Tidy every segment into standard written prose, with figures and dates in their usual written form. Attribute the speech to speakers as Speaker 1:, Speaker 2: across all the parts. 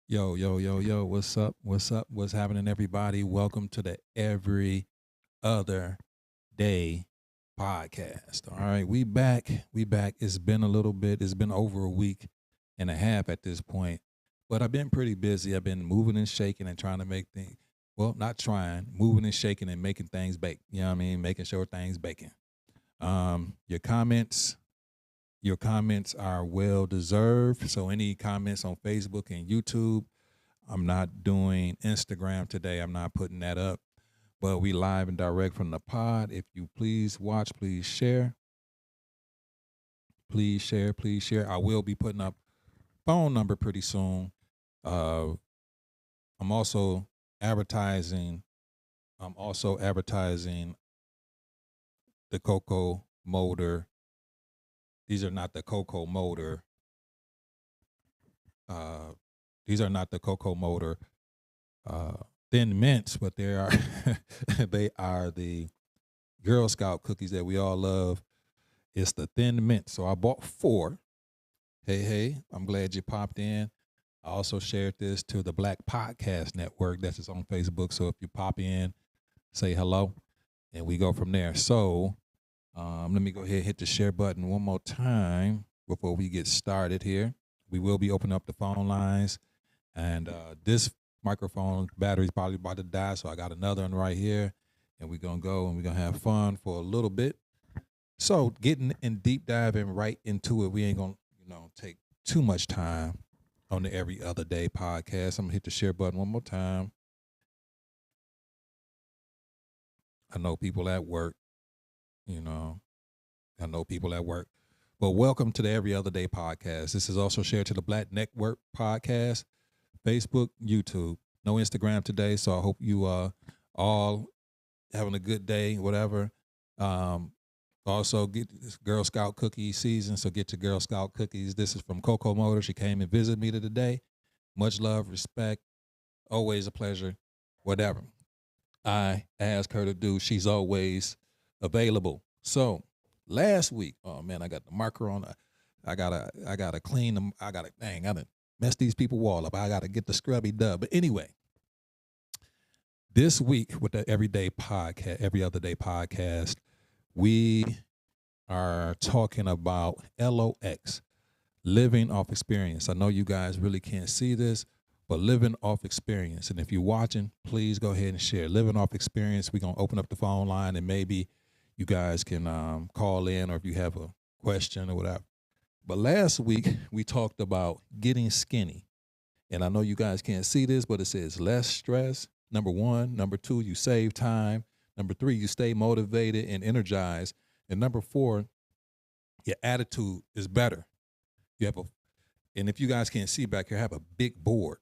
Speaker 1: Yo, yo, yo, yo, what's up? What's up? What's happening, everybody? Welcome to the Every Other Day podcast. All right, we back. We back. It's been a little bit, it's been over a week and a half at this point, but I've been pretty busy. I've been moving and shaking and trying to make things, well, not trying, moving and shaking and making things bake. You know what I mean? Making sure things baking. Your comments, your comments are well deserved. So any comments on Facebook and YouTube, I'm not doing Instagram today. I'm not putting that up. But we live and direct from the pod. If you please watch, please share. Please share, please share. I will be putting up phone number pretty soon. Uh I'm also advertising I'm also advertising the Cocoa Motor. These are not the Cocoa Motor. Uh these are not the Cocoa Motor uh thin mints, but they are they are the Girl Scout cookies that we all love. It's the thin mint. So I bought four. Hey, hey, I'm glad you popped in. I also shared this to the Black Podcast Network. That's just on Facebook. So if you pop in, say hello, and we go from there. So let me go ahead and hit the share button one more time before we get started here. We will be opening up the phone lines, and this microphone battery is probably about to die, so I got another one right here, and we're gonna go and we're gonna have fun for a little bit. So getting and deep diving right into it, we ain't gonna, take too much time on the Every Other Day podcast. I'm gonna hit the share button one more time. I know people at work, you know, I know people at work. But welcome to the Every Other Day podcast. This is also shared to the Black Network podcast, Facebook, YouTube. No Instagram today, so I hope you all having a good day, whatever. Um, Also, get this Girl Scout cookie season, so get your Girl Scout cookies. This is from Coco Motor. She came and visited me today. Much love, respect, always a pleasure. Whatever I ask her to do, she's always available. So last week, oh man, I got the marker on. I gotta clean them. I gotta mess these people wall up. I gotta get the scrubby dub. But anyway, this week with the Everyday Podcast, Every Other Day podcast, we are talking about LOX, living off experience. I know you guys really can't see this, but living off experience. And if you're watching, please go ahead and share. Living off experience. We're going to open up the phone line and maybe you guys can call in, or if you have a question or whatever. But last week, we talked about getting skinny. And I know you guys can't see this, but it says less stress. Number one. Number two, you save time. Number three, you stay motivated and energized. And number four, your attitude is better. You have a, and if you guys can't see back here, I have a big board.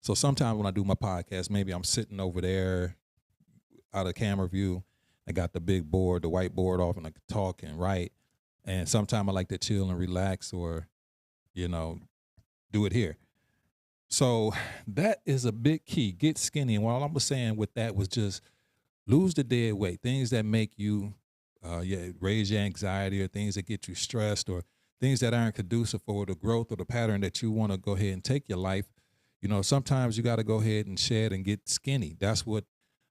Speaker 1: So sometimes when I do my podcast, maybe I'm sitting over there out of camera view. I got the big board, the whiteboard off, and I can talk and write. And sometimes I like to chill and relax, or, you know, do it here. So that is a big key. Get skinny. And what I was saying with that was just lose the dead weight, things that make you raise your anxiety, or things that get you stressed, or things that aren't conducive for the growth or the pattern that you want to go ahead and take your life. Sometimes you got to go ahead and shed and get skinny. That's what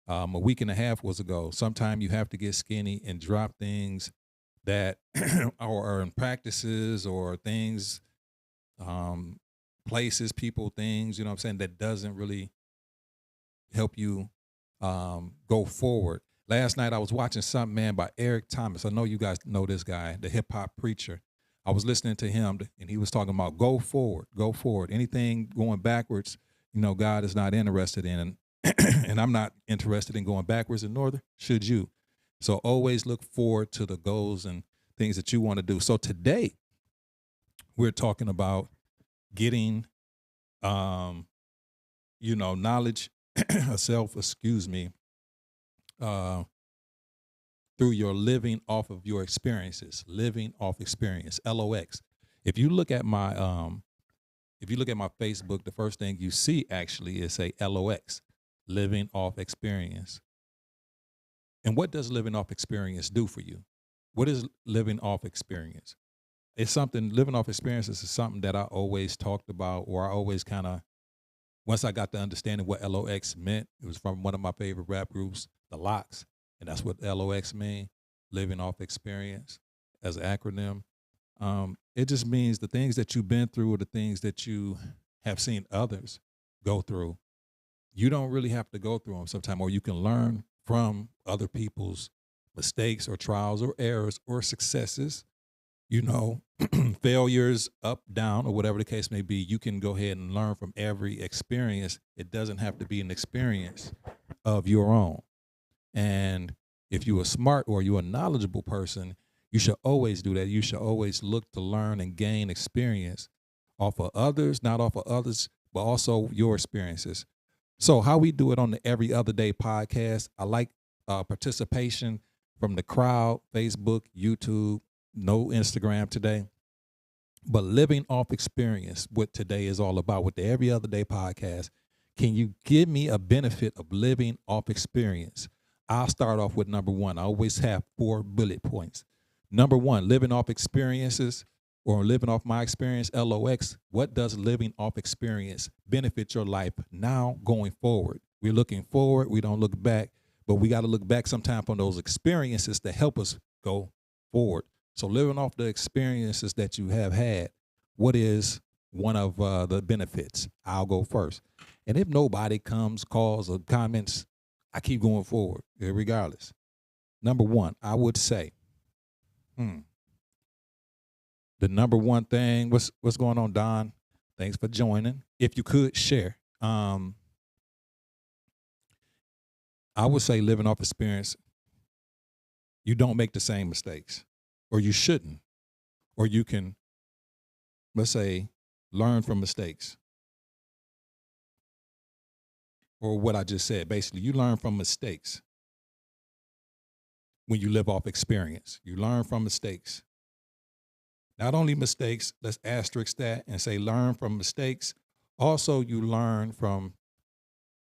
Speaker 1: a week and a half was ago. Sometimes you have to get skinny and drop things that are in practices, or things, um, places, people, things, you know what I'm saying, that doesn't really help you go forward. Last night I was watching something, man, by Eric Thomas. I know you guys know this guy, the hip hop preacher. I was listening to him, and he was talking about go forward, go forward. Anything going backwards, God is not interested in, and I'm not interested in going backwards, and nor should you. So always look forward to the goals and things that you want to do. So today we're talking about getting, um, knowledge, self, excuse me, uh, through your living off of your experiences, living off experience, LOX. If you look at my if you look at my Facebook, the first thing you see actually is a LOX, living off experience. And what does living off experience do for you? What is living off experience? It's something, living off experiences is something that I always talked about, or I always kind of Once I got to understanding what LOX meant, it was from one of my favorite rap groups, The Lox, and that's what LOX mean, living off experience as an acronym. It just means the things that you've been through or the things that you have seen others go through. You don't really have to go through them sometimes, or you can learn from other people's mistakes or trials or errors or successes, failures, up, down, or whatever the case may be. You can go ahead and learn from every experience. It doesn't have to be an experience of your own. And if you're a smart or you're a knowledgeable person, you should always do that. You should always look to learn and gain experience off of others, not off of others, but also your experiences. So how we do it on the Every Other Day podcast, I like participation from the crowd, Facebook, YouTube, no Instagram today, but living off experience, what today is all about with the Every Other Day podcast. Can you give me a benefit of living off experience? I'll start off with number one. I always have 4 bullet points. Number one, living off experiences or living off my experience, LOX. What does living off experience benefit your life now going forward? We're looking forward. We don't look back, but we got to look back sometime on those experiences to help us go forward. So living off the experiences that you have had, what is one of the benefits? I'll go first. And if nobody comes, calls, or comments, I keep going forward regardless. Number one, I would say, the number one thing, what's going on, Don? Thanks for joining. If you could share, I would say living off experience, you don't make the same mistakes, or you shouldn't, or you can, let's say, learn from mistakes. Or what I just said, basically, you learn from mistakes when you live off experience. You learn from mistakes. Not only mistakes, let's asterisk that and say learn from mistakes. Also, you learn from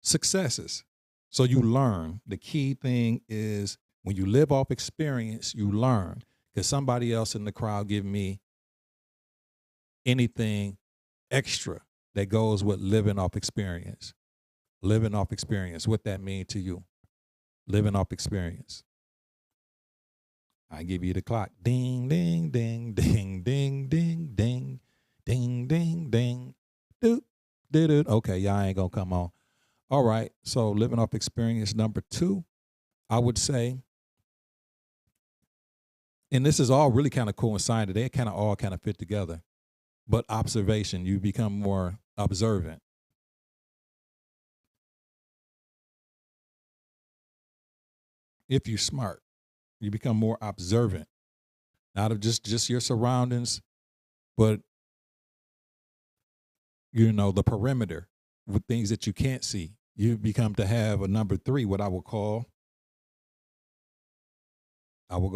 Speaker 1: successes. So you learn. The key thing is when you live off experience, you learn. Because somebody else in the crowd give me anything extra that goes with living off experience. Living off experience, what that mean to you? Living off experience. I give you the clock. Ding, ding, ding, ding, ding, ding, ding, ding, ding, ding. Doop, doop. Okay, y'all ain't gonna come on. All right, so living off experience number 2, I would say, and this is all really kind of coincided. They kind of all kind of fit together. But observation, you become more observant. If you're smart, you become more observant, not of just your surroundings, but the perimeter with things that you can't see. You become to have a number 3, what I will go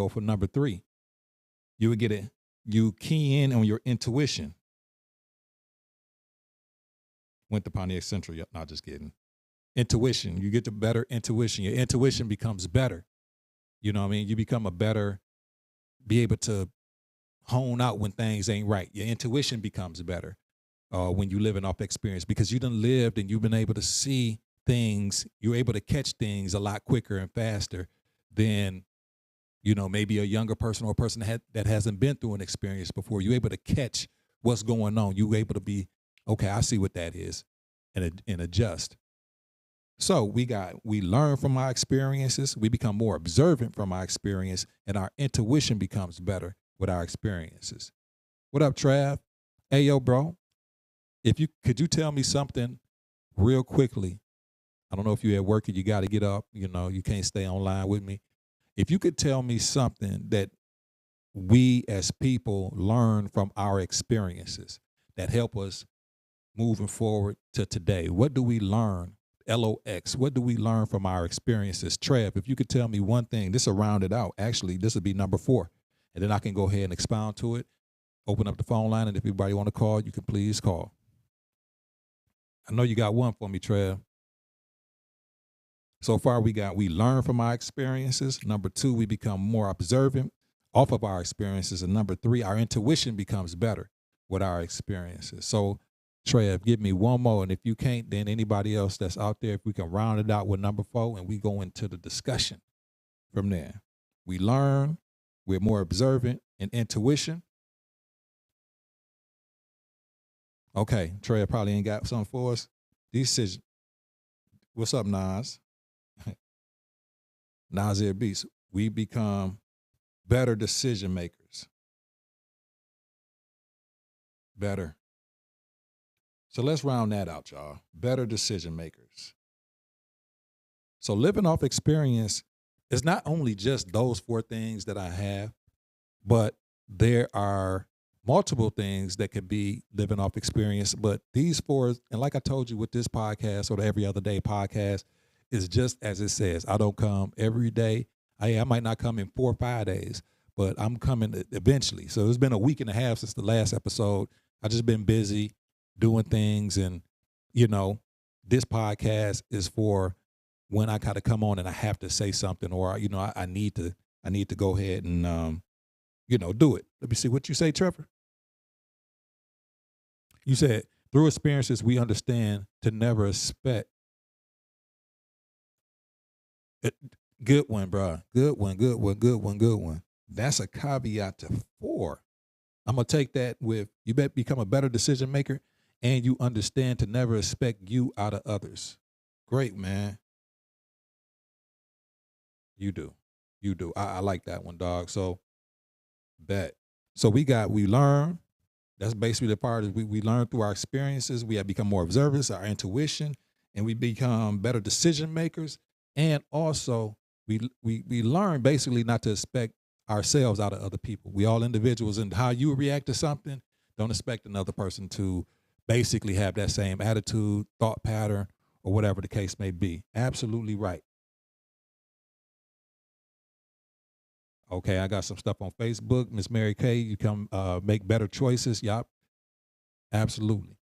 Speaker 1: for number 3. You would get it. You key in on your intuition. Went to Pontiac Central. Yep, not just kidding. Intuition. You get the better intuition. Your intuition becomes better. You know what I mean? You become be able to hone out when things ain't right. Your intuition becomes better when you living off experience because you done lived and you've been able to see things. You're able to catch things a lot quicker and faster than, maybe a younger person or a person that hasn't been through an experience before. You're able to catch what's going on. You're able to be, okay, I see what that is and adjust. So we learn from our experiences, we become more observant from our experience, and our intuition becomes better with our experiences. What up, Trav? Hey, yo, bro. Could you tell me something real quickly? I don't know if you're at work and you got to get up, you can't stay online with me. If you could tell me something that we as people learn from our experiences that help us moving forward to today, what do we learn? LOX, what do we learn from our experiences? Trev, if you could tell me one thing, this will round it out. Actually, this would be number 4. And then I can go ahead and expound to it, open up the phone line, and if anybody want to call, you can please call. I know you got one for me, Trev. So far, we learn from our experiences. Number 2, we become more observant off of our experiences. And number 3, our intuition becomes better with our experiences. So Trev, give me one more. And if you can't, then anybody else that's out there, if we can round it out with number 4 and we go into the discussion from there. We learn, we're more observant and intuition. Okay, Trev probably ain't got something for us. Decision. What's up, Nas? Nasir Beats. We become better decision makers. Better. So let's round that out, y'all. Better decision makers. So living off experience is not only just those 4 things that I have, but there are multiple things that could be living off experience. But these 4, and like I told you with this podcast or the Every Other Day podcast, is just as it says. I don't come every day. I might not come in 4 or 5 days, but I'm coming eventually. So it's been a week and a half since the last episode. I just been busy doing things, and this podcast is for when I gotta come on and I have to say something, or I need to go ahead and do it. Let me see what you say, Trevor. You said through experiences we understand to never expect. Good one, bro. Good one. That's a caveat to 4. I'm gonna take that with you. Bet become a better decision maker, and you understand to never expect you out of others. Great, man. You do. I like that one, dog. So bet. So we learn. That's basically the part is we learn through our experiences. We have become more observant, our intuition, and we become better decision makers. And also we learn basically not to expect ourselves out of other people. We all individuals, and how you react to something, don't expect another person to basically have that same attitude, thought pattern, or whatever the case may be. Absolutely right. Okay, I got some stuff on Facebook. Miss Mary Kay, you come make better choices. Yup. Absolutely.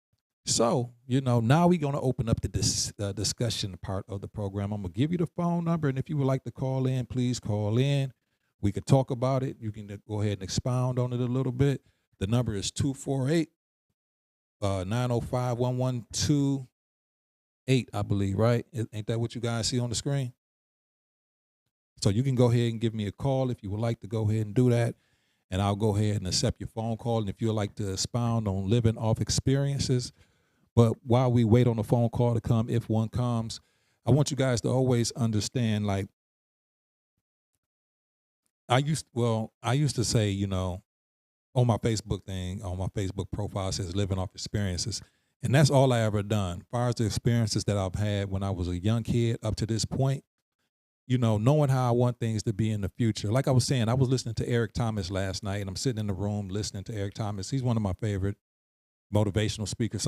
Speaker 1: So, now we're going to open up the discussion part of the program. I'm going to give you the phone number, and if you would like to call in, please call in. We could talk about it. You can go ahead and expound on it a little bit. The number is 248-905-1128, I believe, right? Ain't that what you guys see on the screen? So you can go ahead and give me a call if you would like to go ahead and do that, and I'll go ahead and accept your phone call. And if you'd like to expound on living off experiences, but while we wait on the phone call to come, if one comes, I want you guys to always understand, like, I used to say, on my Facebook thing, on my Facebook profile, it says living off experiences. And that's all I ever done. As far as the experiences that I've had when I was a young kid up to this point, knowing how I want things to be in the future. Like I was saying, I was listening to Eric Thomas last night, and I'm sitting in the room listening to Eric Thomas. He's one of my favorite motivational speakers.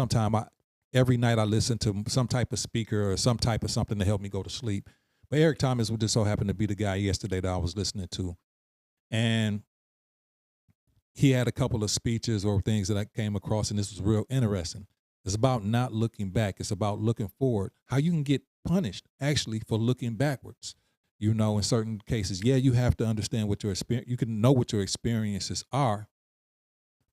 Speaker 1: Every night I listen to some type of speaker or some type of something to help me go to sleep. But Eric Thomas would just so happen to be the guy yesterday that I was listening to. And he had a couple of speeches or things that I came across, and this was real interesting. It's about not looking back. It's about looking forward. How you can get punished, actually, for looking backwards. In certain cases, you have to understand what your experience, you can know what your experiences are,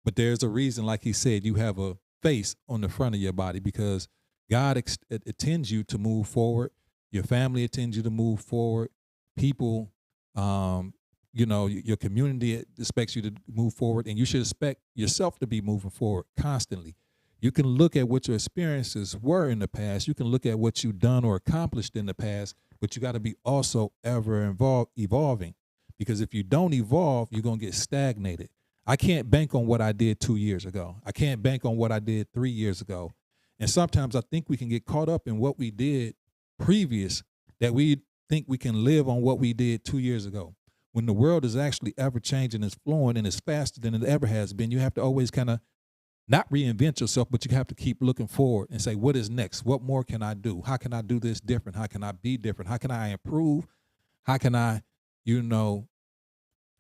Speaker 1: but there's a reason, like he said, you have a face on the front of your body because God intends you to move forward. Your family intends you to move forward. People, your community expects you to move forward, and you should expect yourself to be moving forward constantly. You can look at what your experiences were in the past. You can look at what you've done or accomplished in the past, but you got to be also ever evolving, because if you don't evolve, you're going to get stagnated. I can't bank on what I did 2 years ago. I can't bank on what I did 3 years ago. And sometimes I think we can get caught up in what we did previous, that we think we can live on what we did 2 years ago. When the world is actually ever changing, it's flowing, and it's faster than it ever has been, you have to always kind of not reinvent yourself, but you have to keep looking forward and say, what is next? What more can I do? How can I do this different? How can I be different? How can I improve? How can I,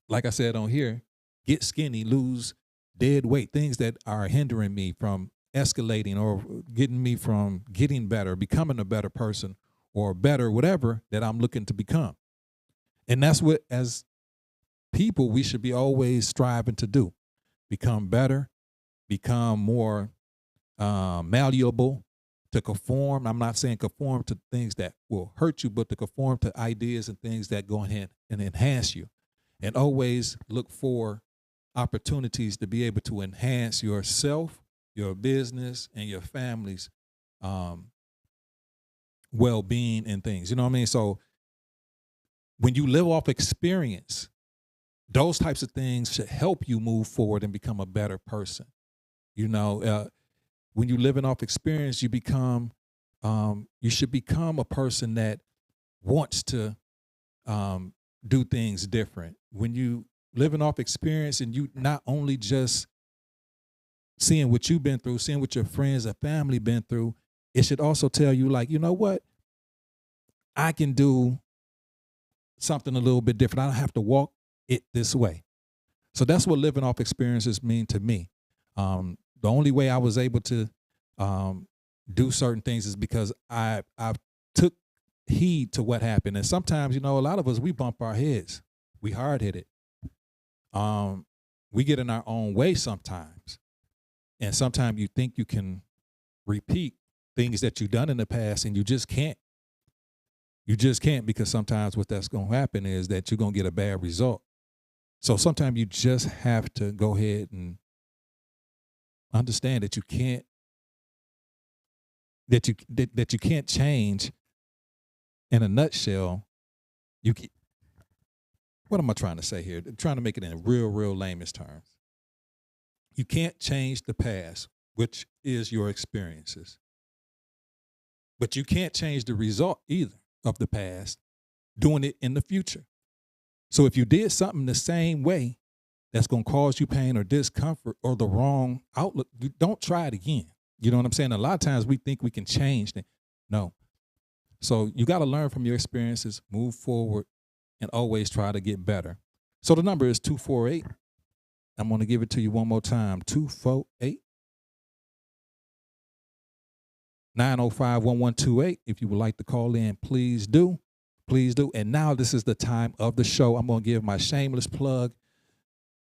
Speaker 1: like I said on here, get skinny, lose dead weight, things that are hindering me from escalating or getting me from getting better, becoming a better person or better, whatever that I'm looking to become. And that's what, as people, we should be always striving to do. Become better, become more malleable, to conform. I'm not saying conform to things that will hurt you, but to conform to ideas and things that go ahead and enhance you. And always look for opportunities to be able to enhance yourself, your business, and your family's well-being and things. You know what I mean? So when you live off experience, those types of things should help you move forward and become a better person. You know, when you're living off experience, you should become a person that wants to do things different. When you living off experience and you not only just seeing what you've been through, seeing what your friends and family been through, it should also tell you, like, you know what? I can do something a little bit different. I don't have to walk it this way. So that's what living off experiences mean to me. The only way I was able to do certain things is because I took heed to what happened. And sometimes, you know, a lot of us, we bump our heads. We hard-headed. We get in our own way sometimes. And sometimes you think you can repeat things that you've done in the past, and you just can't. You just can't, because sometimes what that's going to happen is that you're going to get a bad result. So sometimes you just have to go ahead and understand that you can't, that you can't change. In a nutshell, what am I trying to say here? I'm trying to make it in real lamest terms. You can't change the past, which is your experiences. But you can't change the result either of the past, doing it in the future. So if you did something the same way that's going to cause you pain or discomfort or the wrong outlook, you don't try it again. You know what I'm saying? A lot of times we think we can change things. No. So you got to learn from your experiences, move forward, and always try to get better. So the number is 248. I'm going to give it to you one more time. 248 905-1128. If you would like to call in, please do. Please do. And now this is the time of the show. I'm going to give my shameless plug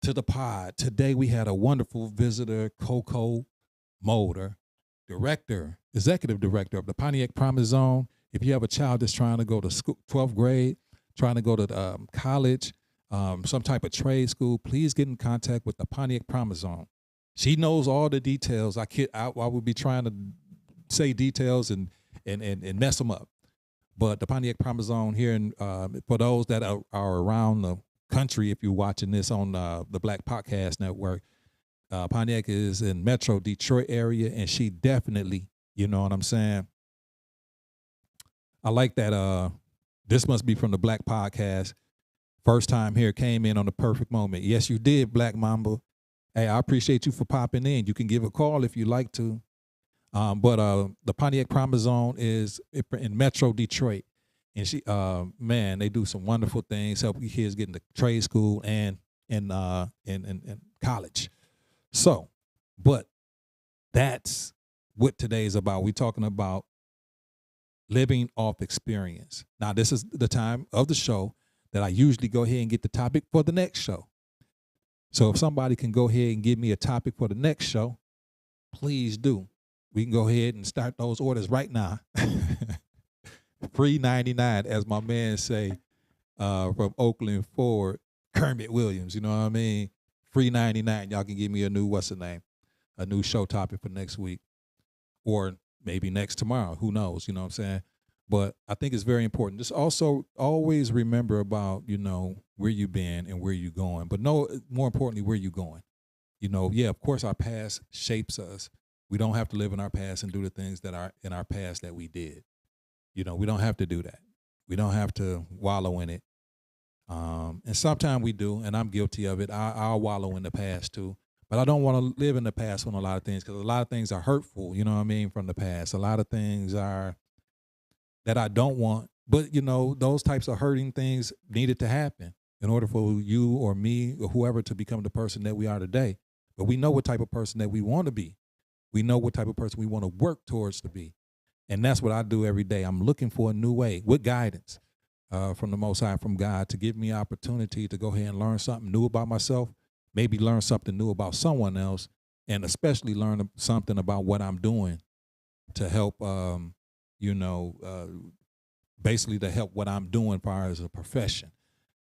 Speaker 1: to the pod. Today we had a wonderful visitor, Coco Mulder, executive director of the Pontiac Promise Zone. If you have a child that's trying to go to school, 12th grade, trying to go to college, some type of trade school, please get in contact with the Pontiac Promise Zone. She knows all the details. I would be trying to say details and mess them up. But the Pontiac Promise Zone here, and for those that are around the country, if you're watching this on the Black Podcast Network, Pontiac is in Metro Detroit area, and she definitely, you know what I'm saying? I like that. This must be from the Black Podcast. First time here, came in on the perfect moment. Yes, you did, Black Mamba. Hey, I appreciate you for popping in. You can give a call if you like to. But the Pontiac Promise Zone is in Metro Detroit, and she, man, they do some wonderful things, help you kids get into trade school and college. So, but that's what today is about. We're talking about living off experience. Now, this is the time of the show that I usually go ahead and get the topic for the next show. So if somebody can go ahead and give me a topic for the next show, please do. We can go ahead and start those orders right now. Free 99, as my man say, from Oakland Ford, Kermit Williams. You know what I mean? Free 99. Y'all can give me a new, a new show topic for next week, or maybe next tomorrow. Who knows? You know what I'm saying? But I think it's very important. Just also always remember about, you know, where you've been and where you're going. But no, more importantly, where you're going. You know, yeah, of course, our past shapes us. We don't have to live in our past and do the things that are in our past that we did. You know, we don't have to do that. We don't have to wallow in it. And sometimes we do, and I'm guilty of it. I'll wallow in the past too. But I don't want to live in the past on a lot of things, because a lot of things are hurtful, you know what I mean, from the past. A lot of things are that I don't want. But, you know, those types of hurting things needed to happen in order for you or me or whoever to become the person that we are today. But we know what type of person that we want to be. We know what type of person we want to work towards to be. And that's what I do every day. I'm looking for a new way with guidance from the Most High, from God, to give me opportunity to go ahead and learn something new about myself, maybe learn something new about someone else, and especially learn something about what I'm doing to help, you know, basically to help what I'm doing prior as a profession,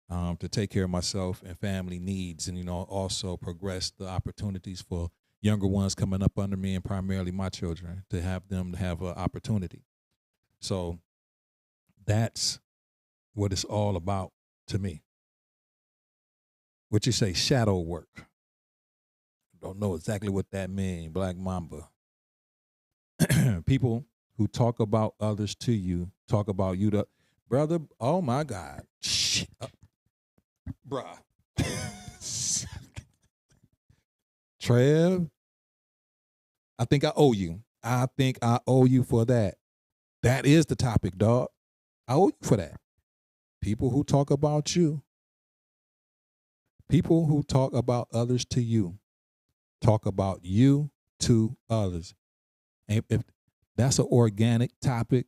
Speaker 1: to take care of myself and family needs, and, you know, also progress the opportunities for younger ones coming up under me, and primarily my children, to have them to have an opportunity. So that's what it's all about to me. What you say, shadow work? Don't know exactly what that means, Black Mamba. People who talk about others to you, talk about you to brother. Oh my God. Shit. Bruh. Trev, I think I owe you. I think I owe you for that. That is the topic, dog. I owe you for that. People who talk about you, people who talk about others to you, talk about you to others. And if that's an organic topic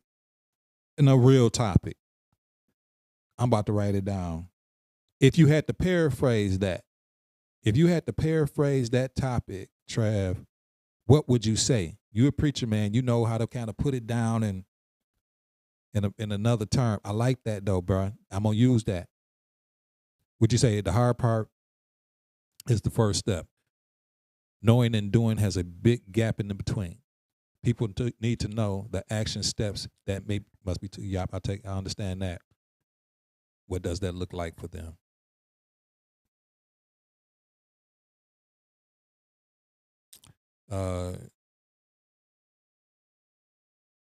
Speaker 1: and a real topic, I'm about to write it down. If you had to paraphrase that, topic, Trav, what would you say? You're a preacher, man. You know how to kind of put it down in another term. I like that though, bro. I'm gonna use that. Would you say the hard part is the first step? Knowing and doing has a big gap in the between. People need to know the action steps that must be. Yeah, I understand that. What does that look like for them?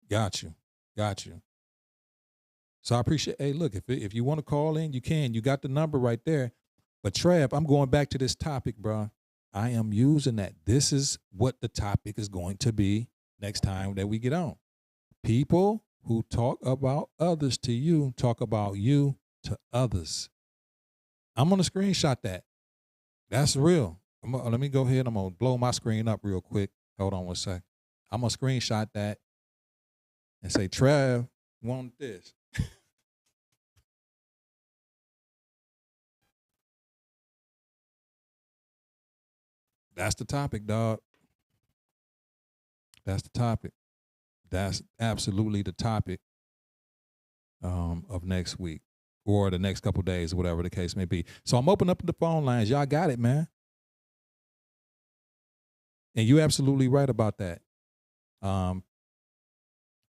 Speaker 1: Got you. So I appreciate. Hey, look, if you want to call in, you can. You got the number right there. But Trav, I'm going back to this topic, bro. I am using that. This is what the topic is going to be next time that we get on. People who talk about others to you, talk about you to others. I'm going to screenshot that. That's real. Let me go ahead. I'm going to blow my screen up real quick. Hold on one sec. I'm going to screenshot that and say, Trav want this. That's the topic, dog. That's the topic. That's absolutely the topic of next week or the next couple days, whatever the case may be. So I'm opening up the phone lines. Y'all got it, man. And you're absolutely right about that.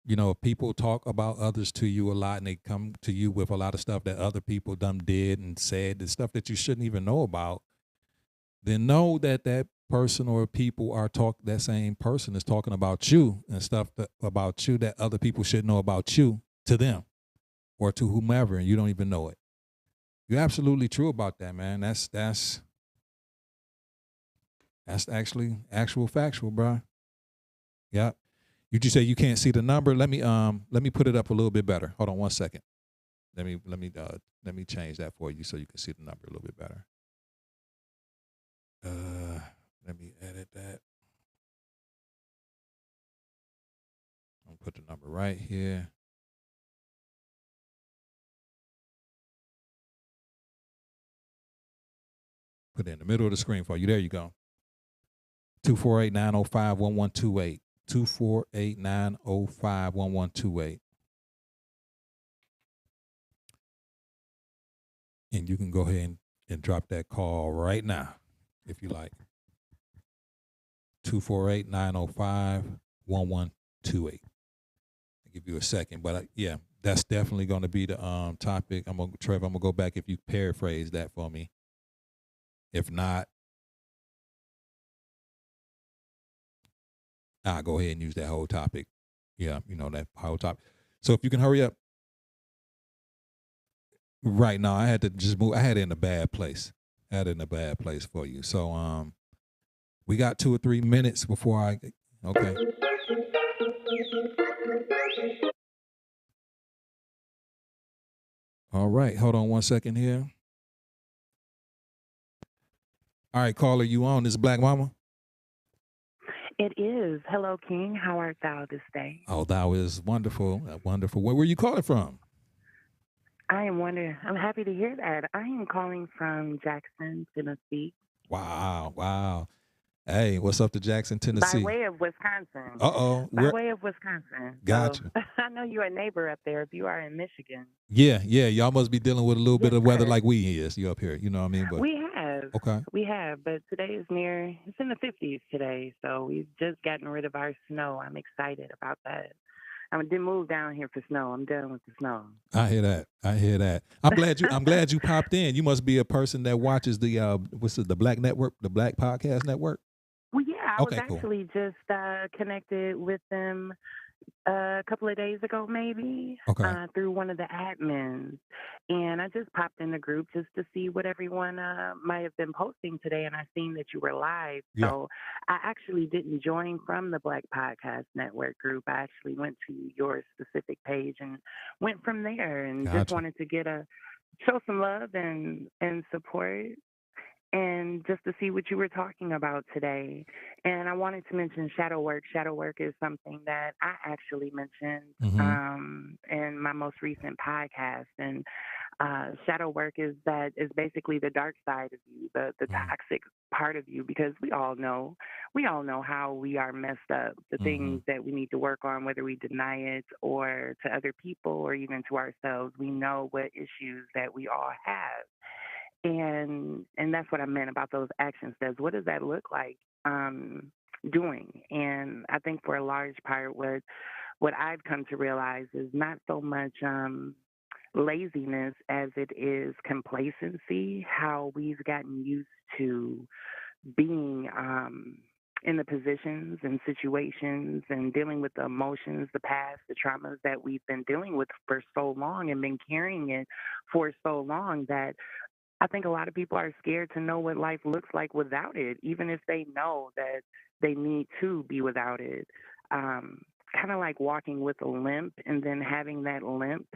Speaker 1: You know, people talk about others to you a lot, and they come to you with a lot of stuff that other people done did and said, and stuff that you shouldn't even know about. Then know that that person or people that same person is talking about you and stuff about you that other people should know about you to them or to whomever, and you don't even know it. You're absolutely true about that, man. That's actually actual factual, bro. Yeah. You just say you can't see the number. Let me put it up a little bit better. Hold on one second. Let me change that for you so you can see the number a little bit better. Let me edit that. I'll put the number right here. Put it in the middle of the screen for you. There you go. 248-905-1128. 248-905-1128. And you can go ahead and drop that call right now if you like. 248-905-1128. I'll give you a second, but yeah, that's definitely going to be the topic. Trevor, I'm gonna go back if you paraphrase that for me. If not, I'll go ahead and use that whole topic. Yeah, you know, that whole topic. So if you can hurry up. Right now, I had to just move. I had it in a bad place. For you. So we got 2 or 3 minutes before okay. All right, hold on one second here. All right, caller, you on? This is Black Mama.
Speaker 2: It is. Hello, King. How art thou this day?
Speaker 1: Oh, thou is wonderful, wonderful. Where were you calling from?
Speaker 2: I am wondering. I'm happy to hear that. I am calling from Jackson, Tennessee.
Speaker 1: Wow. Hey, what's up to Jackson,
Speaker 2: by
Speaker 1: Tennessee?
Speaker 2: way of Wisconsin.
Speaker 1: Uh-oh.
Speaker 2: By
Speaker 1: Where
Speaker 2: way of Wisconsin.
Speaker 1: got
Speaker 2: So
Speaker 1: you.
Speaker 2: I know you're a neighbor up there if you are in Michigan.
Speaker 1: Yeah, yeah. Y'all must be dealing with a little bit
Speaker 2: Yes,
Speaker 1: of weather
Speaker 2: sir.
Speaker 1: like we is. You up here. You know what I mean? But
Speaker 2: We have.
Speaker 1: okay.
Speaker 2: We have, but today is it's in the 50s today, so we've just gotten rid of our snow. I'm excited about that. I didn't move down here for snow. I'm done with the snow.
Speaker 1: I hear that. I hear that. I'm glad you popped in. You must be a person that watches the what's it, the Black Network, the Black Podcast Network.
Speaker 2: Well, yeah, I was
Speaker 1: Okay, cool.
Speaker 2: actually just connected with them a couple of days ago, maybe,
Speaker 1: Okay.
Speaker 2: through one of the admins. And I just popped in the group just to see what everyone might have been posting today. And I seen that you were live.
Speaker 1: Yeah.
Speaker 2: So I actually didn't join from the Black Podcast Network group. I actually went to your specific page and went from there and just
Speaker 1: Gotcha.
Speaker 2: wanted to show some love and support and just to see what you were talking about today. And I wanted to mention shadow work. Shadow work is something that I actually mentioned
Speaker 1: Mm-hmm.
Speaker 2: in my most recent podcast. And shadow work is basically the dark side of you, the
Speaker 1: Mm-hmm.
Speaker 2: toxic part of you, because we all know how we are messed up, the
Speaker 1: Mm-hmm.
Speaker 2: things that we need to work on, whether we deny it or to other people or even to ourselves. We know what issues that we all have, and that's what I meant about those action steps. What does that look like doing? And I think for a large part, what I've come to realize is not so much laziness as it is complacency. How we've gotten used to being in the positions and situations and dealing with the emotions, the past, the traumas that we've been dealing with for so long and been carrying it for so long that I think a lot of people are scared to know what life looks like without it, even if they know that they need to be without it. Um, Kind of like walking with a limp and then having that limp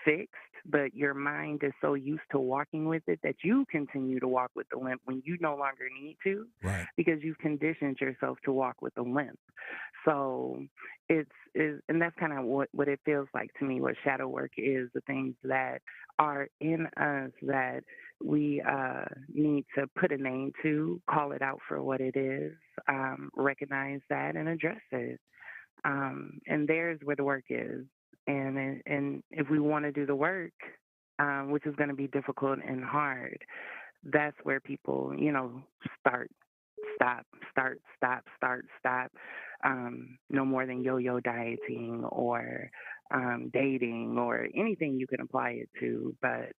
Speaker 2: fixed, but your mind is so used to walking with it that you continue to walk with the limp when you no longer need to
Speaker 1: Right.
Speaker 2: because you've conditioned yourself to walk with a limp. So and that's kind of what it feels like to me, what shadow work is, the things that are in us that we need to put a name to, call it out for what it is, recognize that, and address it. And there's where the work is. And if we want to do the work, which is going to be difficult and hard, that's where people, start, stop, start, stop, start, stop. No more than yo-yo dieting or dating or anything you can apply it to. But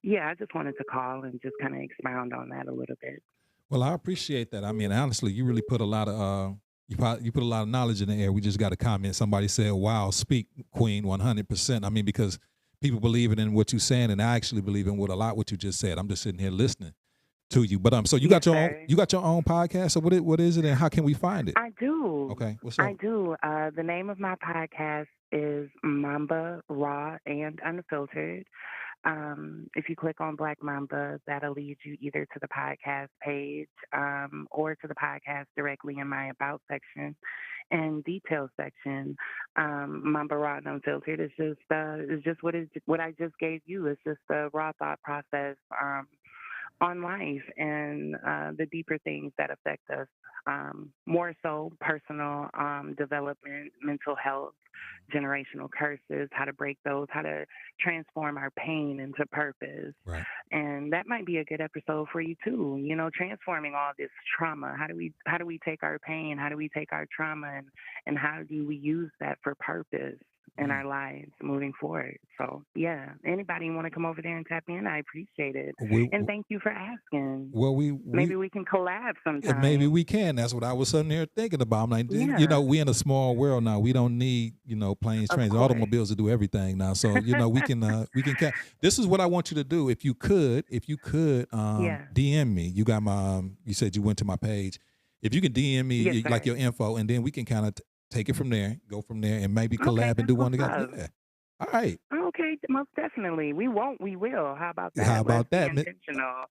Speaker 2: yeah, I just wanted to call and just kind of expound on that a little bit.
Speaker 1: Well, I appreciate that. I mean, honestly, you really put a lot of you put a lot of knowledge in the air. We just got a comment. Somebody said, "Wow, speak, Queen, 100%." I mean, because people believe in what you're saying, and I actually believe in what you just said. I'm just sitting here listening to you. But so
Speaker 2: Yes, sir.
Speaker 1: you got your own podcast. So what is it, and how can we find it?
Speaker 2: I do.
Speaker 1: Okay, what's
Speaker 2: I
Speaker 1: up?
Speaker 2: do. The name of my podcast is Mamba Raw and Unfiltered. If you click on Black Mamba, that'll lead you either to the podcast page or to the podcast directly in my About section and Details section. Mamba Raw and Unfiltered is just what I just gave you. It's just the raw thought process on life and the deeper things that affect us, more so personal development, mental health, generational curses, how to break those, how to transform our pain into purpose.
Speaker 1: Right.
Speaker 2: And that might be a good episode for you too. Transforming all this trauma. How do we take our pain? How do we take our trauma and how do we use that for purpose in
Speaker 1: Mm.
Speaker 2: our lives moving forward? So yeah, anybody want to come over there and tap in? I appreciate it.
Speaker 1: We
Speaker 2: And thank you for asking.
Speaker 1: well we
Speaker 2: Maybe we can collab
Speaker 1: and maybe
Speaker 2: sometime.
Speaker 1: we can. That's what I was sitting here thinking about. I'm like,
Speaker 2: Yeah,
Speaker 1: we in a small world now. We don't need, planes,
Speaker 2: of
Speaker 1: trains,
Speaker 2: course.
Speaker 1: automobiles to do everything now. So, this is what I want you to do. If you could,
Speaker 2: Yeah.
Speaker 1: DM me. You got my, you said you went to my page. If you can DM me
Speaker 2: Yes,
Speaker 1: like
Speaker 2: sir.
Speaker 1: your info, and then we can kind of take it from there, go from there, and maybe
Speaker 2: Okay,
Speaker 1: collab and
Speaker 2: that's
Speaker 1: do one
Speaker 2: what's
Speaker 1: together.
Speaker 2: up.
Speaker 1: Yeah. All right.
Speaker 2: Okay, most definitely. We won't, we will. How about
Speaker 1: How
Speaker 2: that? Let's
Speaker 1: about
Speaker 2: be
Speaker 1: that?
Speaker 2: intentional.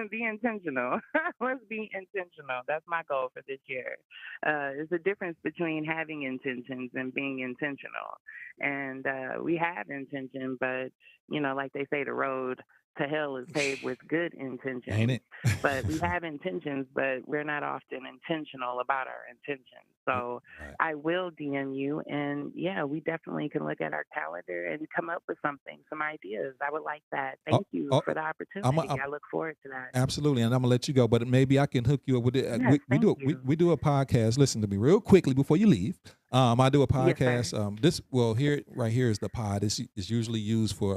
Speaker 2: Be intentional. Let's be intentional. That's my goal for this year. There's a difference between having intentions and being intentional. And we have intention, but like they say, the road to hell is paved with good
Speaker 1: Ain't
Speaker 2: intentions.
Speaker 1: it?
Speaker 2: But we have intentions, but we're not often intentional about our intentions. So
Speaker 1: Right.
Speaker 2: I will DM you, and yeah, we definitely can look at our calendar and come up with something, some ideas. I would like that.
Speaker 1: Oh,
Speaker 2: Thank you
Speaker 1: oh,
Speaker 2: for the
Speaker 1: I'm,
Speaker 2: opportunity.
Speaker 1: I'm
Speaker 2: I look forward to that.
Speaker 1: absolutely, and I'm gonna let you go, but maybe I can hook you up with it.
Speaker 2: Yes, thank you.
Speaker 1: We do a podcast. Listen to me real quickly before you leave. I do a
Speaker 2: Yes, sir.
Speaker 1: podcast. This well here right here is the pod. It's usually used for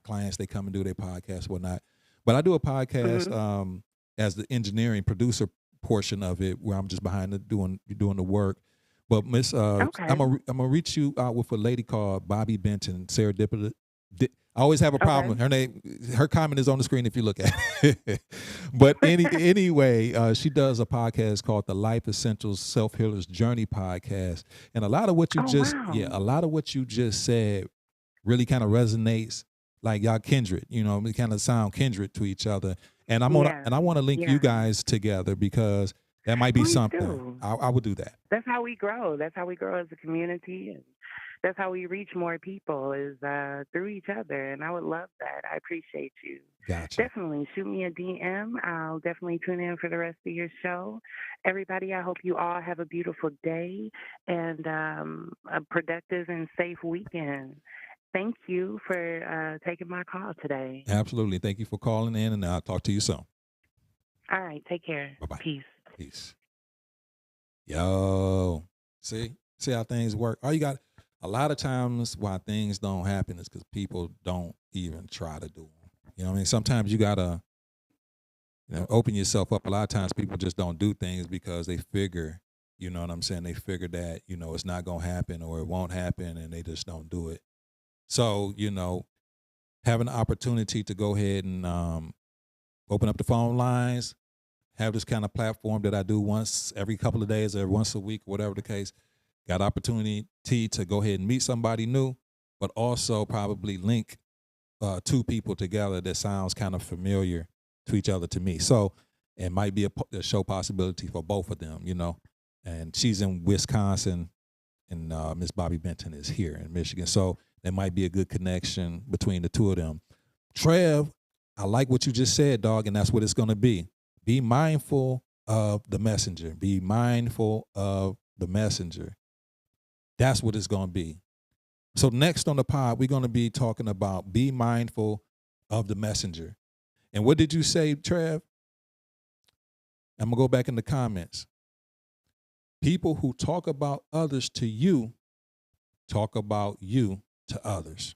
Speaker 1: clients. They come and do their podcast, whatnot. But I do a podcast
Speaker 2: Hmm.
Speaker 1: as the engineering producer portion of it, where I'm just behind doing the work. But Miss,
Speaker 2: Okay.
Speaker 1: I'm gonna reach you out with a lady called Bobby Benton, Sarah Dipper. I always have a
Speaker 2: Okay.
Speaker 1: problem. Her comment is on the screen if you look at it. But anyway, she does a podcast called the Life Essentials Self Healers Journey podcast, and
Speaker 2: Oh, wow.
Speaker 1: a lot of what you just said really kind of resonates, like y'all kindred. We kind of sound kindred to each other, and
Speaker 2: Yeah.
Speaker 1: I want to link you
Speaker 2: Yeah.
Speaker 1: guys together because that might be
Speaker 2: Please
Speaker 1: something.
Speaker 2: do.
Speaker 1: I would do that.
Speaker 2: That's how we grow. That's how we grow as a community, and that's how we reach more people is through each other. And I would love that. I appreciate you.
Speaker 1: Gotcha.
Speaker 2: Definitely shoot me a DM. I'll definitely tune in for the rest of your show. Everybody, I hope you all have a beautiful day and a productive and safe weekend. Thank you for taking my call today.
Speaker 1: Absolutely. Thank you for calling in, and I'll talk to you soon.
Speaker 2: All right, take care.
Speaker 1: Bye bye.
Speaker 2: Peace.
Speaker 1: Peace. Yo, see how things work. All you got. A lot of times why things don't happen is because people don't even try to do them. You know what I mean? Sometimes you gotta, open yourself up. A lot of times people just don't do things because they figure, you know what I'm saying? They figure that it's not gonna happen or it won't happen, and they just don't do it. So having the opportunity to go ahead and open up the phone lines, have this kind of platform that I do once every couple of days or once a week, whatever the case. Got opportunity to go ahead and meet somebody new, but also probably link two people together that sounds kind of familiar to each other to me. So it might be a show possibility for both of them, And she's in Wisconsin, and Miss Bobby Benton is here in Michigan. So there might be a good connection between the two of them. Trev, I like what you just said, dog, and that's what it's going to be. Be mindful of the messenger. Be mindful of the messenger. That's what it's going to be. So next on the pod, we're going to be talking about be mindful of the messenger. And what did you say, Trev? I'm going to go back in the comments. People who talk about others to you, talk about you to others.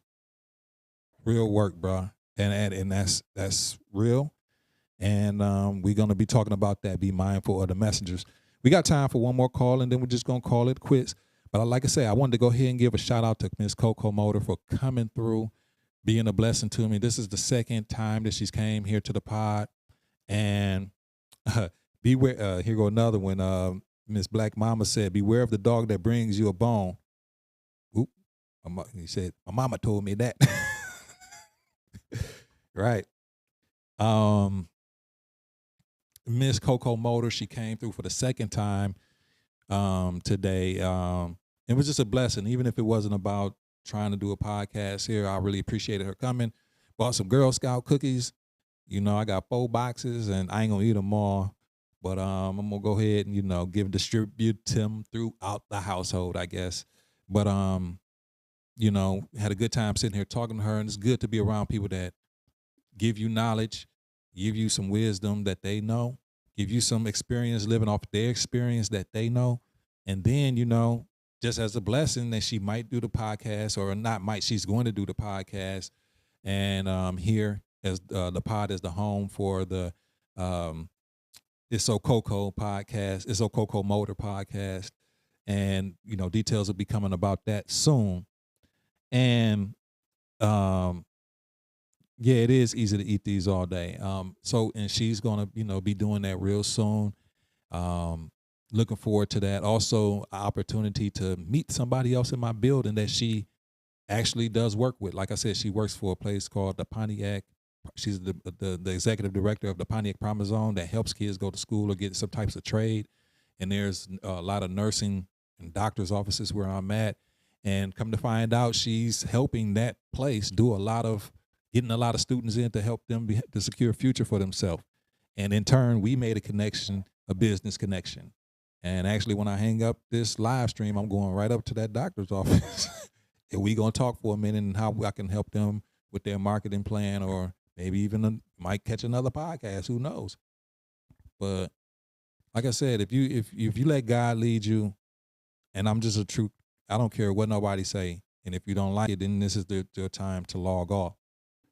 Speaker 1: Real work, bro. And that's real. And we're going to be talking about that. Be mindful of the messengers. We got time for one more call, and then we're just going to call it quits. But like I say, I wanted to go ahead and give a shout out to Miss Coco Motor for coming through, being a blessing to me. This is the second time that she's came here to the pod. And beware, here go another one. Miss Black Mama said, beware of the dog that brings you a bone. Oop, he said, my mama told me that. Right. Miss Coco Motor, she came through for the second time today. It was just a blessing, even if it wasn't about trying to do a podcast here. I really appreciated her coming. Bought some Girl Scout cookies. I got 4 boxes, and I ain't gonna eat them all. But I'm gonna go ahead and distribute them throughout the household, I guess. But had a good time sitting here talking to her, and it's good to be around people that give you knowledge, give you some wisdom that they know, give you some experience living off their experience that they know. And then, just as a blessing that she might do the podcast or not might, she's going to do the podcast. And here as the pod is the home for the It's So Coco podcast, It's So Coco Motor podcast. And, details will be coming about that soon. And yeah, it is easy to eat these all day. And she's gonna, be doing that real soon. Looking forward to that. Also, an opportunity to meet somebody else in my building that she actually does work with. Like I said, she works for a place called the Pontiac. She's the executive director of the Pontiac Promise Zone that helps kids go to school or get some types of trade. And there's a lot of nursing and doctors' offices where I'm at. And come to find out, she's helping that place do a lot of getting a lot of students in to help them to secure a future for themselves. And in turn, we made a connection, a business connection. And actually, when I hang up this live stream, I'm going right up to that doctor's office. And we going to talk for a minute and how I can help them with their marketing plan, or maybe even might catch another podcast. Who knows? But like I said, if you let God lead you, and I'm just a true, I don't care what nobody say. And if you don't like it, then this is the time to log off.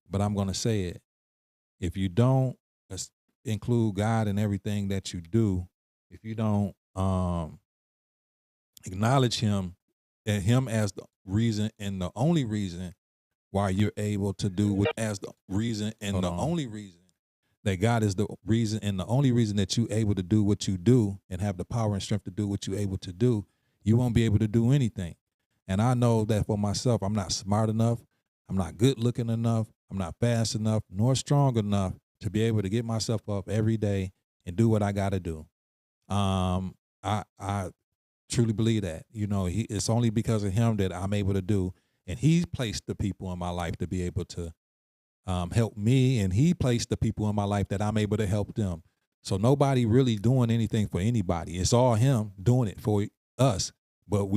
Speaker 1: But I'm going to say it. If you don't include God in everything that you do, if you don't acknowledge him as the reason and the only reason why you're able to do what, as the reason and the only reason that God is the reason and the only reason that you're able to do what you do and have the power and strength to do what you're able to do, you won't be able to do anything. And I know that for myself, I'm not smart enough, I'm not good looking enough, I'm not fast enough, nor strong enough to be able to get myself up every day and do what I got to do. I truly believe that. It's only because of him that I'm able to do, and he's placed the people in my life to be able to help me, and he placed the people in my life that I'm able to help them. So nobody really doing anything for anybody. It's all him doing it for us. But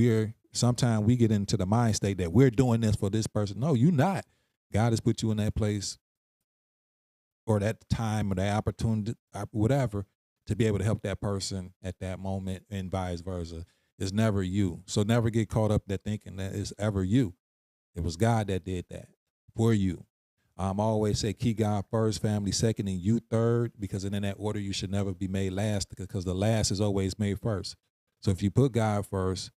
Speaker 1: sometimes we get into the mind state that we're doing this for this person. No, you're not. God has put you in that place or that time or that opportunity, whatever, to be able to help that person at that moment, and vice versa. It's never you. So never get caught up that thinking that it's ever you. It was God that did that for you. I always say keep God first, family second, and you third, because in that order you should never be made last, because the last is always made first. So if you put God first,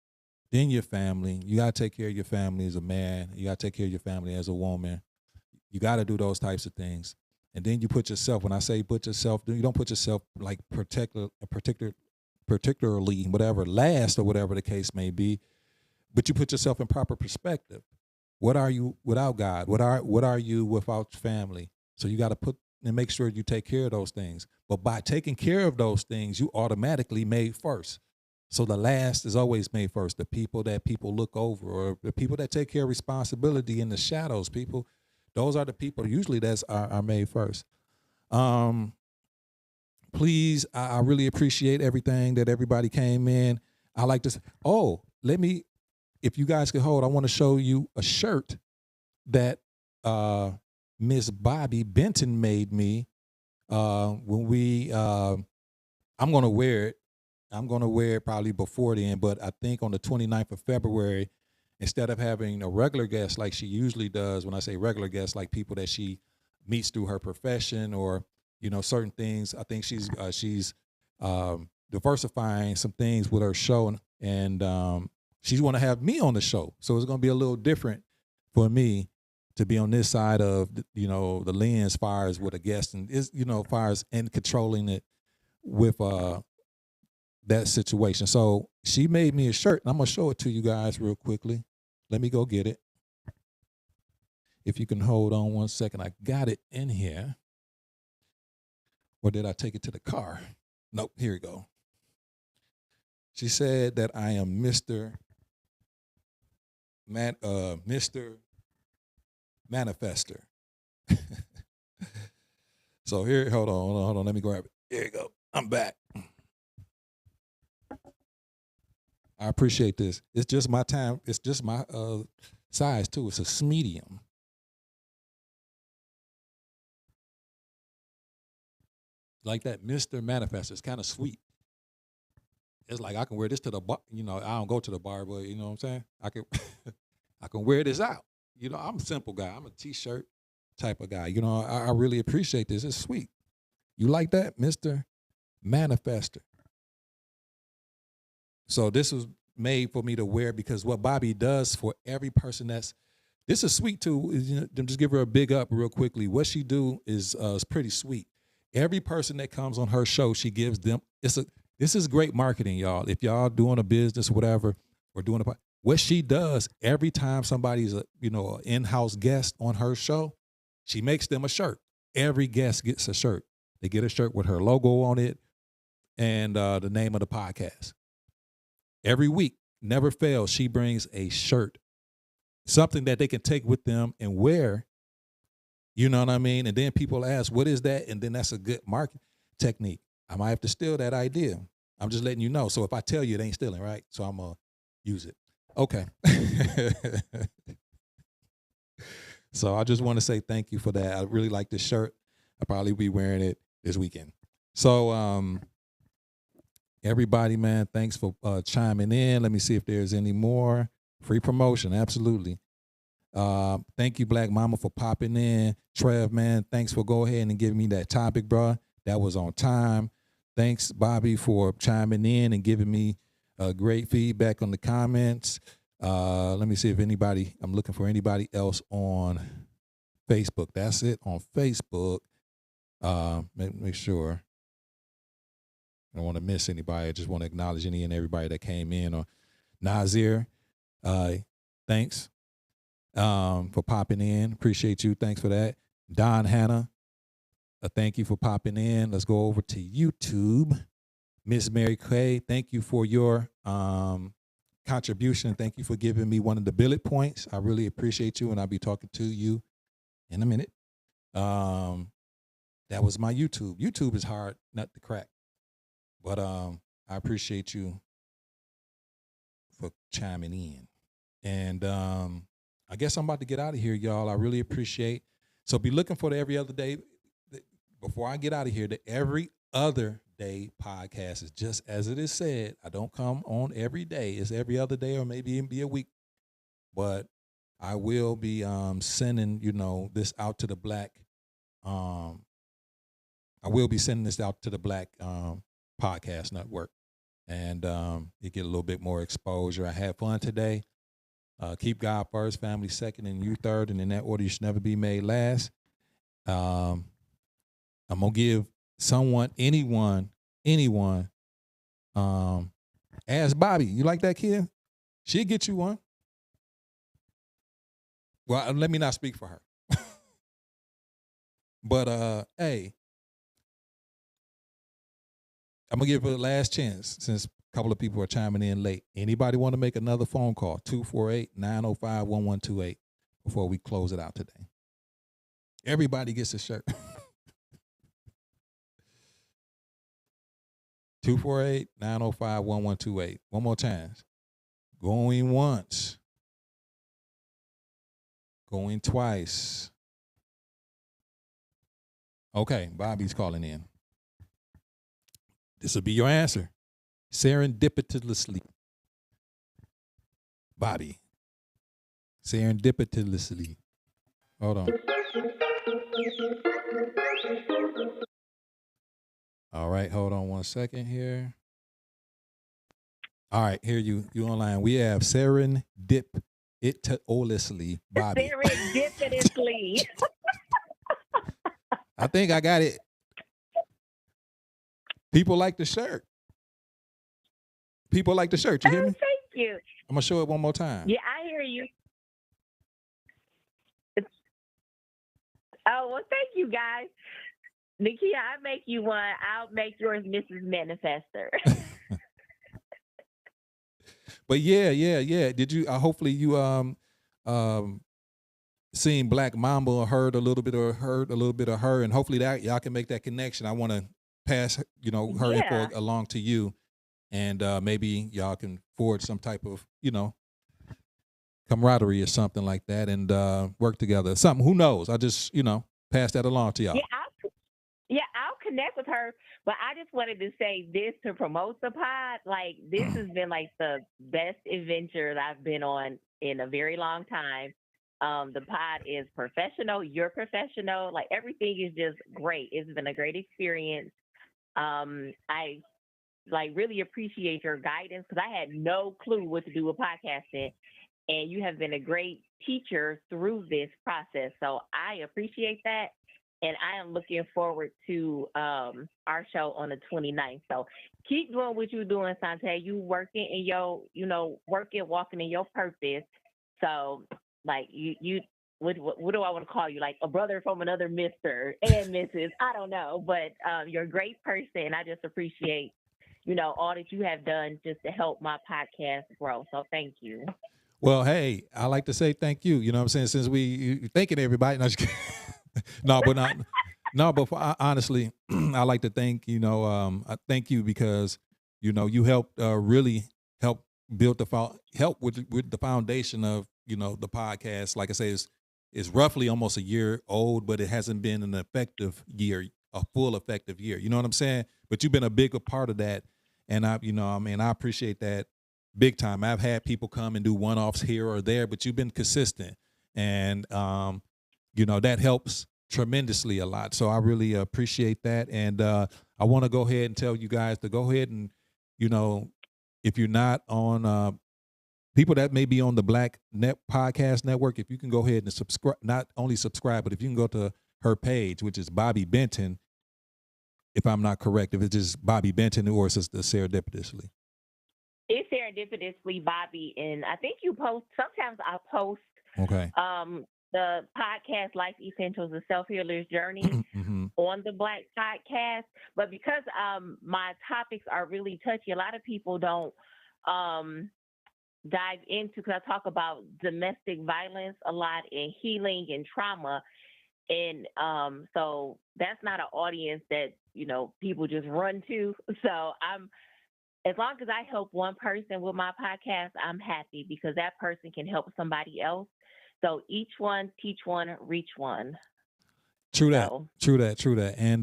Speaker 1: then your family, you got to take care of your family as a man. You got to take care of your family as a woman. You got to do those types of things. And then you put yourself, when I say put yourself, you don't put yourself like particularly whatever last or whatever the case may be, but you put yourself in proper perspective. What are you without God? What are you without family? So you got to put and make sure you take care of those things. But by taking care of those things, you automatically made first. So the last is always made first. The people that people look over, or the people that take care of responsibility in the shadows, those are the people usually that are made first. Please, I really appreciate everything that everybody came in. I like to say, if you guys could hold, I want to show you a shirt that Miss Bobby Benton made me I'm going to wear it. I'm going to wear it probably before then, but I think on the 29th of February, instead of having a regular guest like she usually does, when I say regular guests, like people that she meets through her profession or, certain things, I think she's diversifying some things with her show, and she's want to have me on the show. So it's going to be a little different for me to be on this side of, the lens as far as with a guest, and is, as far as and controlling it with that situation. So she made me a shirt, and I'm going to show it to you guys real quickly. Let me go get it. If you can hold on one second. I got it in here. Or did I take it to the car? Nope, here we go. She said that I am Mr. Manifester. So here, hold on. Let me grab it. Here you go. I'm back. I appreciate this. It's just my time. It's just my size too. It's a medium. Like that, Mr. Manifester. It's kind of sweet. It's like I can wear this to the bar. I don't go to the bar, but you know what I'm saying? I can wear this out. I'm a simple guy. I'm a t-shirt type of guy. I really appreciate this. It's sweet. You like that, Mr. Manifester? So this was made for me to wear, because what Bobby does for every person this is sweet too. Just give her a big up real quickly. What she do is pretty sweet. Every person that comes on her show, she gives them, this is great marketing, y'all. If y'all doing a business, whatever, or doing what she does every time somebody's an in-house guest on her show, she makes them a shirt. Every guest gets a shirt. They get a shirt with her logo on it and the name of the podcast. Every week, never fails, she brings a shirt, something that they can take with them and wear You know what I mean? And then people ask, what is that? And then that's a good market technique. I might have to steal that idea. I'm just letting you know. So if I tell you, it ain't stealing, right? So I'm going to use it. Okay. So I just want to say thank you for that. I really like this shirt. I'll probably be wearing it this weekend. So everybody, man, thanks for chiming in. Let me see if there's any more. Free promotion, absolutely. Thank you, Black Mama, for popping in. Trev, man, thanks for go ahead and giving me that topic, bro. That was on time. Thanks, Bobby, for chiming in and giving me great feedback on the comments. Let me see if I'm looking for anybody else on Facebook. That's it on Facebook. Make sure. I don't want to miss anybody. I just want to acknowledge any and everybody that came in. Or Nazir, thanks for popping in. Appreciate you. Thanks for that. Don Hannah, thank you for popping in. Let's go over to YouTube. Miss Mary Kay, thank you for your contribution. Thank you for giving me one of the bullet points. I really appreciate you, and I'll be talking to you in a minute. That was my YouTube. YouTube is hard nut to crack. But I appreciate you for chiming in. And I guess I'm about to get out of here, y'all. I really appreciate. So be looking for the Every Other Day. Before I get out of here, the Every Other Day podcast is just as it is said. I don't come on every day. It's every other day or maybe even be a week. But I will be sending, this out to the Black. I will be sending this out to the Black Podcast Network, and you get a little bit more exposure. I had fun today. Keep God first, family second, and you third, and in that order you should never be made last. I'm gonna give anyone. Ask Bobby. You like that kid? She'll get you one. Well, let me not speak for her. But hey. I'm going to give it a last chance since a couple of people are chiming in late. Anybody want to make another phone call? 248-905-1128 before we close it out today. Everybody gets a shirt. 248-905-1128. One more time. Going once. Going twice. Okay, Bobby's calling in. This will be your answer. Serendipitously. Bobby. Serendipitously. Hold on. All right, hold on one second here. All right, here you online. We have serendipitously Bobby.
Speaker 2: Serendipitously.
Speaker 1: I think I got it. People like the shirt. People like the shirt. You hear me?
Speaker 2: Thank you.
Speaker 1: I'm going to show it one more time.
Speaker 2: Yeah, I hear you. Well, thank you, guys. Nikia, I make you one. I'll make yours Mrs. Manifester.
Speaker 1: But yeah. Did you, hopefully you seen Black Mamba or heard a little bit of her, and hopefully that y'all can make that connection. I want to pass, her info along to you, and maybe y'all can forge some type of, camaraderie or something like that, and work together. Something, who knows? I just, pass that along to y'all.
Speaker 2: I'll connect with her. But I just wanted to say this to promote the pod. Like, this has been like the best adventure that I've been on in a very long time. The pod is professional. You're professional. Like, everything is just great. It's been a great experience. I really appreciate your guidance because I had no clue what to do with podcasting, and you have been a great teacher through this process. So I appreciate that, and I am looking forward to our show on the 29th. So keep doing what you're doing, Sante. You working in your, walking in your purpose. So like you. What do I want to call you? Like a brother from another Mr. and Mrs. I don't know, but you're a great person. I just appreciate, all that you have done just to help my podcast grow. So thank you.
Speaker 1: Well, hey, I like to say thank you. You know what I'm saying? Since we thanking everybody. No, No, but not. No, but honestly, I like to thank I thank you because you helped really help build help with the foundation of the podcast. Like I say, it's roughly almost a year old, but it hasn't been an effective year, a full effective year. You know what I'm saying? But you've been a bigger part of that, and I appreciate that big time. I've had people come and do one offs here or there, but you've been consistent, and that helps tremendously a lot. So I really appreciate that. And I want to go ahead and tell you guys to go ahead and, you know, if you're not on people that may be on the Black Net Podcast Network, if you can go ahead and subscribe, not only subscribe, but if you can go to her page, which is Bobby Benton, if I'm not correct, if it's just Bobby Benton or it's just serendipitously.
Speaker 3: It's serendipitously Bobby, and I think you post. Sometimes I post.
Speaker 1: Okay.
Speaker 3: The podcast Life Essentials: A Self Healer's Journey
Speaker 1: Mm-hmm.
Speaker 3: on the Black Podcast, but because my topics are really touchy, a lot of people don't dive into, because I talk about domestic violence a lot and healing and trauma, and so that's not an audience that people just run to. So as long as I help one person with my podcast, I'm happy, because that person can help somebody else. So each one, teach one, reach one.
Speaker 1: True that. True that. And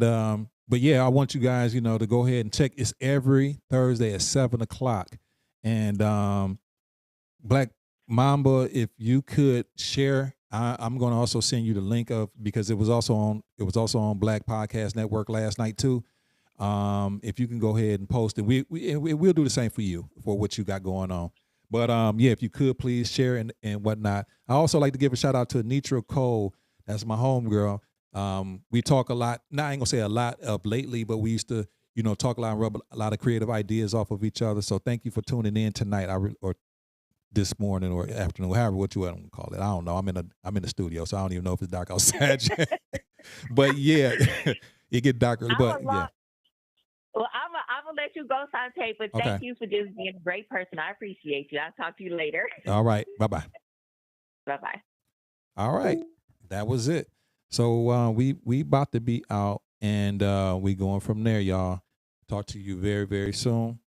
Speaker 1: but yeah, I want you guys, to go ahead and check. It's every Thursday at 7:00. And Black Mamba, if you could share, I'm going to also send you the link because it was also on Black Podcast Network last night too. If you can go ahead and post it, we'll do the same for you for what you got going on. But yeah, if you could please share and whatnot. I also like to give a shout out to Anitra Cole. That's my homegirl. We talk a lot. Now I ain't gonna say a lot of lately, but we used to, talk a lot and rub a lot of creative ideas off of each other. So thank you for tuning in tonight, or this morning or afternoon, however what you want to call it. I don't know. I'm in the studio, so I don't even know if it's dark outside yet. But yeah, it get darker. But yeah.
Speaker 3: Well, I'm gonna let you go, Sante, but thank you for just being a great person. I appreciate you. I'll talk to you later.
Speaker 1: All right. Bye-bye.
Speaker 3: Bye-bye.
Speaker 1: All right. That was it. So we about to be out, and we going from there, y'all. Talk to you very, very soon.